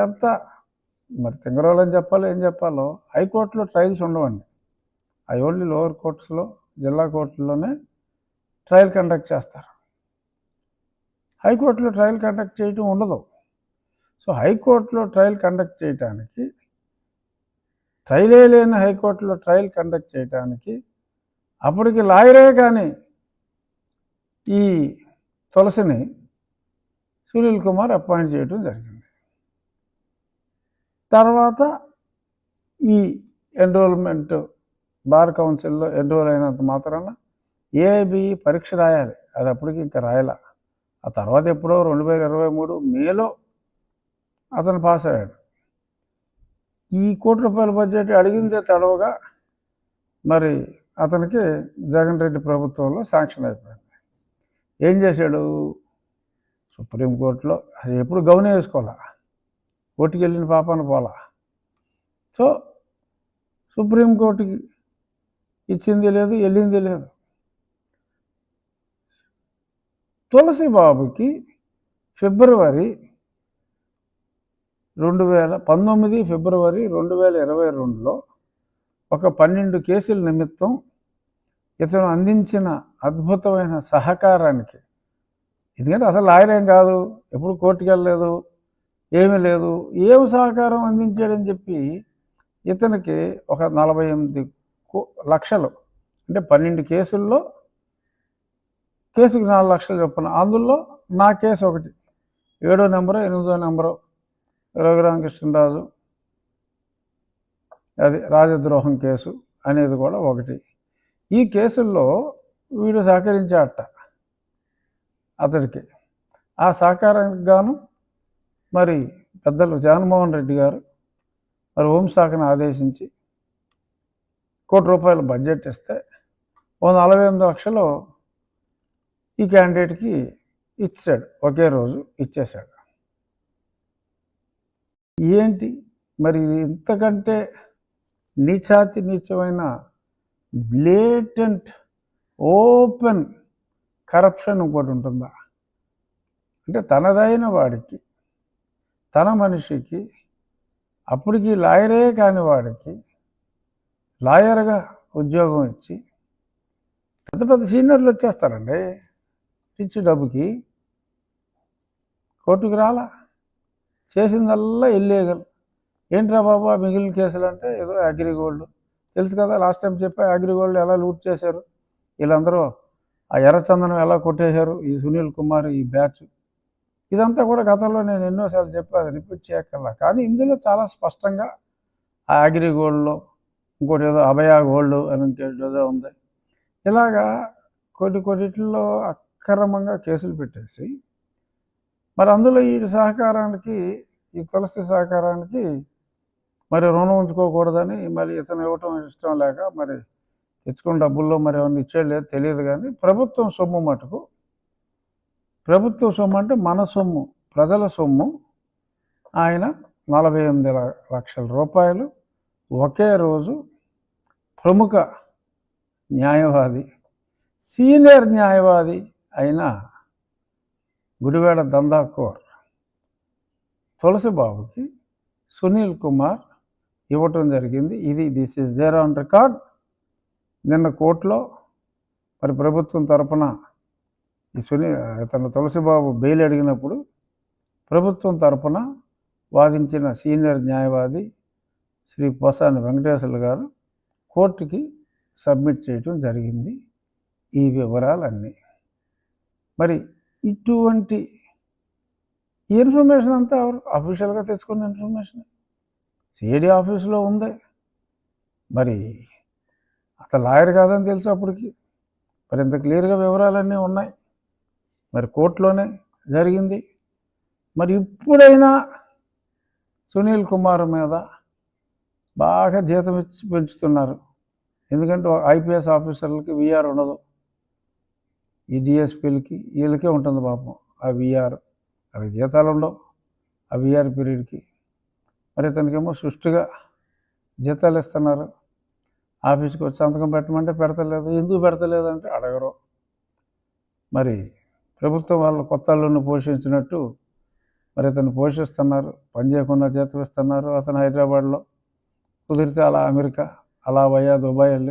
ఎంత మరి తింగరోలని చెప్పాలో ఏం చెప్పాలో హైకోర్టులో ట్రయల్స్ ఉండవండి. అవి ఓన్లీ లోవర్ కోర్ట్స్లో, జిల్లా కోర్టుల్లోనే ట్రయల్ కండక్ట్ చేస్తారు. హైకోర్టులో ట్రయల్ కండక్ట్ చేయటం ఉండదు. సో హైకోర్టులో ట్రయల్ కండక్ట్ చేయటానికి, ట్రయలే లేని హైకోర్టులో ట్రయల్ కండక్ట్ చేయటానికి అప్పటికి లాయరే కానీ ఈ తులసిని సునీల్ కుమార్ అపాయింట్ చేయడం జరిగింది. తర్వాత ఈ ఎన్రోల్మెంట్ బార్ కౌన్సిల్లో ఎన్రోల్ అయినంత మాత్రాన ఏఐబిఈ పరీక్ష రాయాలి. అది అప్పటికి ఇంకా రాయాల. ఆ తర్వాత ఎప్పుడో 2023 మేలో అతను పాస్ అయ్యాడు. ఈ ₹1 కోటి బడ్జెట్ అడిగిందే తడవగా మరి అతనికి జగన్ రెడ్డి ప్రభుత్వంలో శాంక్షన్ అయిపోయింది. ఏం చేశాడు? సుప్రీంకోర్టులో అసలు ఎప్పుడు గౌనే వేసుకోవాలా, కోర్టుకి వెళ్ళిన పాపాన పోలా. సో సుప్రీంకోర్టుకి ఇచ్చింది లేదు, వెళ్ళింది లేదు. తులసి బాబుకి ఫిబ్రవరి 2022లో ఒక 12 కేసుల నిమిత్తం ఇతను అందించిన అద్భుతమైన సహకారానికి, ఎందుకంటే అసలు లాయర్ ఏం కాదు, ఎప్పుడు కోర్టుకు వెళ్ళలేదు, ఏమీ లేదు, ఏం సహకారం అందించాడని చెప్పి ఇతనికి ఒక 48 లక్షలు, అంటే 12 కేసుల్లో కేసుకి 4 లక్షలు చొప్పున, అందులో నా కేసు ఒకటి, 7వ నెంబరు 8వ నెంబరు రఘురామకృష్ణరాజు అది రాజద్రోహం కేసు అనేది కూడా ఒకటి. ఈ కేసుల్లో వీడు సహకరించాడట అతడికి. ఆ సహకారానికి గాను మరి పెద్దలు జగన్మోహన్ రెడ్డి గారు మరి హోంశాఖను ఆదేశించి ₹1 కోటి బడ్జెట్ ఇస్తే 48 లక్షలు ఈ క్యాండిడేట్కి ఇచ్చాడు, ఒకే రోజు ఇచ్చేశాడు. ఏంటి మరి ఇంతకంటే నీచాతి నీచమైన బ్లేటెంట్ ఓపెన్ కరప్షన్ ఇంకోటి ఉంటుందా? అంటే తనదైన వాడికి, తన మనిషికి, అప్పటికి లాయరే కాని వాడికి లాయర్గా ఉద్యోగం ఇచ్చి, పెద్ద పెద్ద సీనియర్లు వచ్చేస్తారండి ఇచ్చి డబ్బుకి, కోర్టుకు రాలా, చేసిందల్లా ఇల్లీగల్. ఏంట్రా బాబా మిగిలిన కేసులు అంటే ఏదో అగ్రిగోల్డ్ తెలుసు కదా, లాస్ట్ టైం చెప్పా అగ్రిగోల్డ్ ఎలా లూట్ చేశారు, వీళ్ళందరూ ఆ ఎర్రచందనం ఎలా కొట్టేశారు ఈ సునీల్ కుమార్ ఈ బ్యాచ్, ఇదంతా కూడా గతంలో నేను ఎన్నోసార్లు చెప్పాను, రిపీట్ చేయక్కర్లా. కానీ ఇందులో చాలా స్పష్టంగా ఆ అగ్రిగోల్డ్లో ఇంకోటి ఏదో అభయ గోల్డ్ అని ఇంకేదో ఉంది, ఇలాగా కొన్నిటిల్లో అక్రమంగా కేసులు పెట్టేసి మరి అందులో ఈ సహకారానికి, ఈ తులసి సహకారానికి మరి రుణం ఉంచుకోకూడదని మరి ఇతను ఇవ్వటం ఇష్టం లేక మరి తెచ్చుకున్న డబ్బుల్లో మరి ఏమన్నా ఇచ్చేది లేదు తెలియదు. కానీ ప్రభుత్వం సొమ్ము మటుకు, ప్రభుత్వ సొమ్ము అంటే మన సొమ్ము, ప్రజల సొమ్ము, ఆయన 48 లక్షల రూపాయలు ఒకే రోజు ప్రముఖ న్యాయవాది, సీనియర్ న్యాయవాది అయిన గుడివాడ దందాకోర్ తులసి బాబుకి సునీల్ కుమార్ ఇవ్వటం జరిగింది. This is there on record. నిన్న కోర్టులో మరి ప్రభుత్వం తరపున ఈ ఇతను తులసిబాబు బెయిల్ అడిగినప్పుడు ప్రభుత్వం తరపున వాదించిన సీనియర్ న్యాయవాది శ్రీ పోసాని వెంకటేశ్వర్లు గారు కోర్టుకి సబ్మిట్ చేయటం జరిగింది ఈ వివరాలన్నీ. మరి ఇటువంటి ఇన్ఫర్మేషన్ అంతా ఎవరు అఫీషియల్గా తెచ్చుకున్న ఇన్ఫర్మేషన్ సిఐడి ఆఫీసులో ఉంది. మరి అతను లాయర్ కాదని తెలుసు అప్పటికి, మరి ఇంత క్లియర్గా వివరాలన్నీ ఉన్నాయి. మరి కోర్టులోనే జరిగింది. మరి ఇప్పుడైనా సునీల్ కుమార్ మీద బాగా జీతం ఇచ్చి పెంచుతున్నారు. ఎందుకంటే ఐపీఎస్ ఆఫీసర్లకి విఆర్ ఉండదు, ఈ డిఎస్పీలకి వీళ్ళకే ఉంటుంది పాపం ఆ విఆర్, అవి జీతాలు ఉండవు ఆ విఆర్ పీరియడ్కి. మరి ఇతనికేమో సుష్టిగా జీతాలు ఇస్తున్నారు. ఆఫీస్కి వచ్చి సంతకం పెట్టమంటే పెడతలేదు, ఎందుకు పెడతలేదు అంటే అడగరు. మరి ప్రభుత్వం వాళ్ళు కొత్త అల్లుని పోషించినట్టు మరి అతను పోషిస్తున్నారు, పని చేయకుండా జీతం ఇస్తున్నారు. అతను హైదరాబాద్లో కుదిరితే అలా అమెరికా, అలా వయా దుబాయ్ వెళ్ళి